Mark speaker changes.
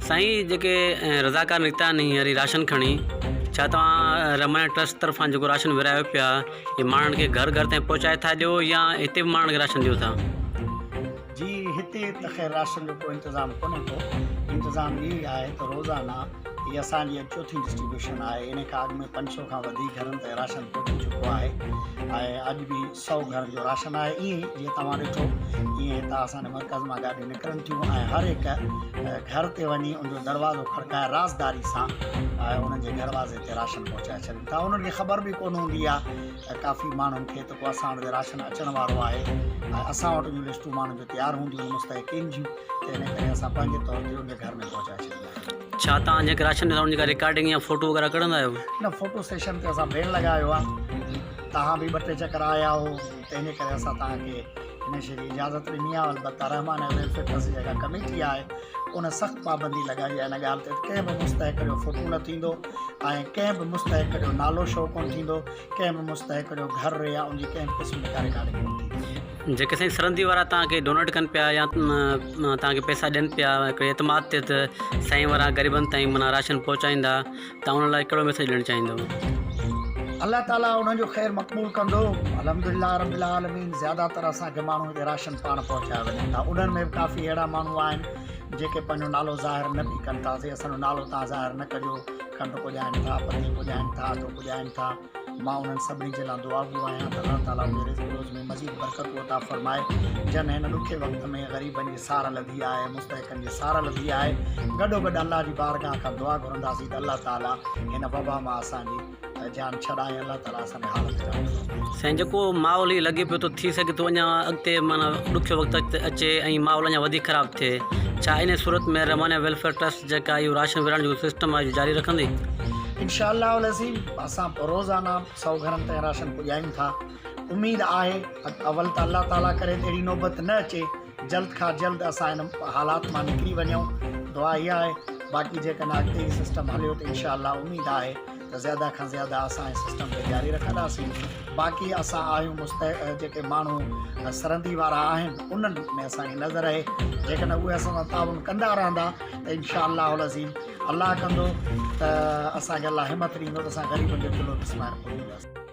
Speaker 1: साईं जेके रज़ाकार निकिता आहिनि हींअर ई राशन खणी, छा तव्हां रमन ट्रस्ट तरफ़ां जेको राशन विरायो पिया इहे माण्हुनि खे घर घर ताईं पहुचाए था ॾियो या हिते बि माण्हुनि खे राशन ॾियो था?
Speaker 2: जी, हिते त ख़ैर राशन जो को इंतज़ाम कोन्हे को। इंतज़ाम इहो ई आहे त रोज़ाना इहा असांजी चौथी डिस्ट्रीब्यूशन आहे। इन खां अॻु में 500 खां वधीक घरनि ते राशन पहुची चुको आहे ऐं अॼु बि 100 घरनि जो राशन आहे। ईअं ई जीअं तव्हां ॾिठो ईअं हितां असांजे मर्कज़ मां गाॾियूं निकिरनि थियूं ऐं हर हिकु घर ते वञी उनजो दरवाज़ो खड़काए राज़दारी सां उन्हनि जे दरवाज़े ते राशन पहुचाए छॾनि था। उन्हनि खे ख़बर बि कोन हूंदी आहे काफ़ी माण्हुनि खे त को असां वटि राशन अचण वारो आहे ऐं असां वटि जूं लिस्टूं माण्हुनि जो तयारु हूंदियूं मुस्तहिक़ीन जूं, त इन करे असां पंहिंजे तौर ते उनजे घर में पहुचाए छॾींदा आहियूं।
Speaker 1: छा तव्हां जेके राशन ॾींदा उनजी का रिकॉर्डिंग या फ़ोटो वग़ैरह कढंदा आहियो?
Speaker 2: न, फ़ोटो सेशन ते असां बैन लॻायो आहे। तव्हां बि 2-3 चकर आया हो, त इन करे असां तव्हांखे हिन शइ जी इजाज़त ॾिनी आहे। अलबत्ता रहमान वेलफेयर ट्रस्ट जी जेका कमेटी आहे उन सख़्तु पाबंदी लॻाई आहे इन ॻाल्हि ते कंहिं बि मुस्तहिक़ जो फ़ोटो न थींदो ऐं कंहिं बि मुस्तहिक़ जो नालो शो कोन थींदो, कंहिं बि मुस्तहिक़ जो घर या उनजी कंहिं बि क़िस्म जी रिकॉर्डिंग कोन थींदी।
Speaker 1: जेके साईं सरहदी वारा तव्हांखे डोनेट कनि पिया या तव्हांखे पैसा ॾियनि पिया हिकिड़े एतमाद ते त साईं वारा ग़रीबनि ताईं माना राशन पहुचाईंदा, तव्हां उन लाइ कहिड़ो मैसेज ॾियणु चाहींदव?
Speaker 2: अल्लाह ताला उन्हनि जो ख़ैरु मक़बूल कंदो। अल्हम्दुलिल्लाह रब्बिल आलमीन। ज़्यादातर असांखे माण्हू हिते राशन पाण पहुचाए वञनि था। उन्हनि में बि काफ़ी अहिड़ा माण्हू आहिनि जेके पंहिंजो नालो ज़ाहिर न बि कनि था। असांजो नालो तव्हां ज़ाहिर न कजो, खंडु पुॼाइनि था, पती पुॼाइनि था, अटो पुॼाइनि था। मां उन्हनि सभिनी जे लाइ दुआगो आहियां त अल्लाह ताला उनजे रिज़्क़ रोज़ में मज़ीद बरकत अता फ़रमाए। जन हिन ॾुखे वक़्त में ग़रीबनि जी सार लधी आहे, मुस्तहिक़नि जी सार लधी आहे, गॾोगॾु अल्लाह जी बारगाह खां दुआ घुरंदासीं त अल्लाह ताला हिन वबा मां असांजी जान छॾाए। अल्लाह ताला असांजे हालत खे
Speaker 1: साईं जेको माहौल ई लॻे पियो थो थी सघे थो अञा अॻिते माना ॾुखियो वक़्तु अचे ऐं माहौल अञा वधीक ख़राबु थिए, छा इन सूरत में रमाना वेलफेयर ट्रस्ट जेका इहो राशन विराइण जो सिस्टम आहे जारी रखंदी?
Speaker 2: इंशाअल्लाह अज़ीम। असां रोज़ाना 100 घरनि ताईं राशन पुॼायूं था। उमेदु आहे अवल त अल्लाह ताला करे अहिड़ी नौबत न अचे, जल्द खां जल्द असां हिन हालात मां निकिरी वञूं। दुआ इहा आहे। बाक़ी जेकॾहिं अॻिते ही सिस्टम हलियो त इंशाअल्लाह उमेदु आहे त ज़्यादा खां ज़्यादा असां इस सिस्टम खे जारी रखंदासीं। बाक़ी असां आहियूं जेके माण्हू सरहदी वारा आहिनि उन्हनि में असांजी नज़र आहे। जेकॾहिं उहे असां सां ताउन कंदा रहंदा त इंशाअल्लाह अज़ीम अल्लाह कंदो त असांखे अल्लाह हिमत ॾींदो त असां ग़रीबनि जो दिलो ॾिसमाइण कोन्ह ॾींदासीं।